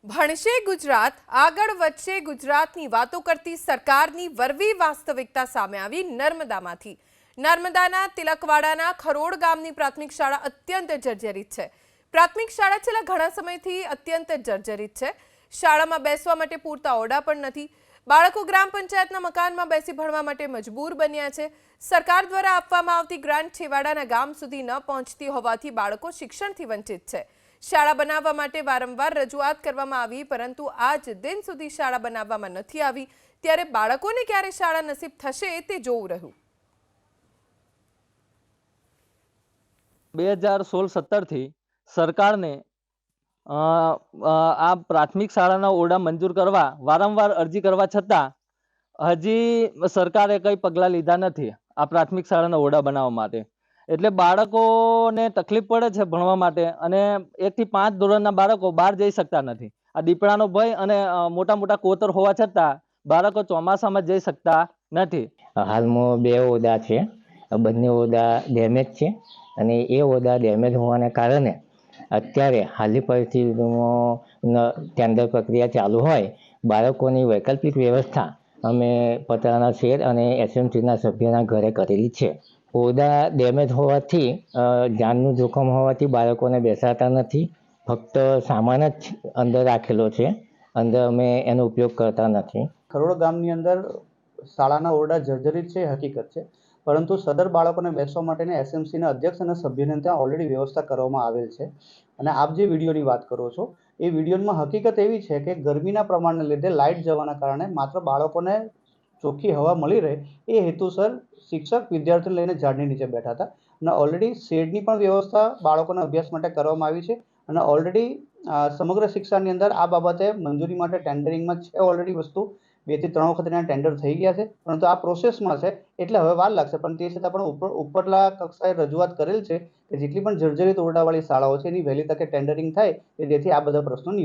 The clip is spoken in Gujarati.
ભણશે ગુજરાત આગળ વધશે ગુજરાતની વાતો કરતી સરકારની વરવી વાસ્તવિકતા સામે આવી નર્મદામાંથી નર્મદાના તિલકવાડાના ખરોડ ગામની પ્રાથમિક શાળા અત્યંત જર્જરિત છે। પ્રાથમિક શાળા છેલ્લા ઘણા સમયથી અત્યંત જર્જરિત છે। શાળામાં બેસવા માટે પૂરતા ઓરડા પણ નથી। બાળકો ગ્રામ પંચાયતના મકાનમાં બેસી ભણવા માટે મજબૂર બન્યા છે। સરકાર દ્વારા આપવામાં આવતી ગ્રાન્ટ છેવાડાના ગામ સુધી ન પહોંચતી હોવાથી બાળકો શિક્ષણથી વંચિત છે। શાળા બનાવવા માટે વારંવાર રજૂઆત કરવામાં આવી પરંતુ આજ દિન સુધી શાળા બનાવવામાં નથી આવી। ત્યારે બાળકોને ક્યારે શાળા નસીબ થશે તે જોવું રહ્યું। 2016-17 થી સરકારને આ પ્રાથમિક શાળાના ઓરડા મંજૂર કરવા વારંવાર અરજી કરવા છતાં હજી સરકારે કંઈ પગલાં લીધા નથી આ પ્રાથમિક શાળાના ઓરડા બનાવવા માટે। એટલે બાળકોને તકલીફ પડે છે ભણવા માટે અને 1 થી 5 ધોરણના બાળકો બહાર જઈ શકતા નથી। આ દીપડાનો ભય અને મોટા મોટા કોતર હોવા છતાં બાળકો ચોમાસામાં જઈ શકતા નથી। હાલમાં 2 ઓરડા છે, બંને ઓરડા ડેમેજ છે અને એ ઓરડા ડેમેજ હોવાને કારણે અત્યારે હાલની પરિસ્થિતિમાં ટેન્ડર પ્રક્રિયા ચાલુ હોય બાળકોની વૈકલ્પિક વ્યવસ્થા અમે પતરાના શેડ અને એસએમસીના સભ્યના ઘરે કરેલી છે। ઓરડા ડેમેજ હોવાથી જાનનું જોખમ હોવાથી બાળકોને બેસાડતા નથી। ફક્ત સામાન જ અંદર રાખેલો છે, અંદર અમે એનો ઉપયોગ કરતા નથી। ખરોડ ગામની અંદર શાળાના ઓરડા જર્જરિત છે, હકીકત છે, પરંતુ સદર બાળકોને બેસવા માટેના એસએમસીના અધ્યક્ષ અને સભ્યને ત્યાં ઓલરેડી વ્યવસ્થા કરવામાં આવેલ છે। અને આપ જે વિડીયોની વાત કરો છો એ વિડીયોમાં હકીકત એવી છે કે ગરમીના પ્રમાણને લીધે લાઇટ જવાના કારણે માત્ર બાળકોને ચોખ્ખી હવા મળી રહે એ હેતુસર શિક્ષક વિદ્યાર્થીઓને લઈને ઝાડની નીચે બેઠા હતા અને ઓલરેડી શેડની પણ વ્યવસ્થા બાળકોના અભ્યાસ માટે કરવામાં આવી છે અને ઓલરેડી સમગ્ર શિક્ષાની અંદર આ બાબતે મંજૂરી માટે ટેન્ડરિંગમાં છે। ઓલરેડી વસ્તુ 2 થી 3 વખત એના ટેન્ડર થઈ ગયા છે પરંતુ આ પ્રોસેસમાં છે એટલે હવે વાર લાગશે પણ તે છતાં પણ ઉપરલા કક્ષાએ રજૂઆત કરેલ છે કે જેટલી પણ જર્જરિત ઓરડાવાળી શાળાઓ છે એની વહેલી તકે ટેન્ડરિંગ થાય કે જેથી આ બધા પ્રશ્નો નિવારે।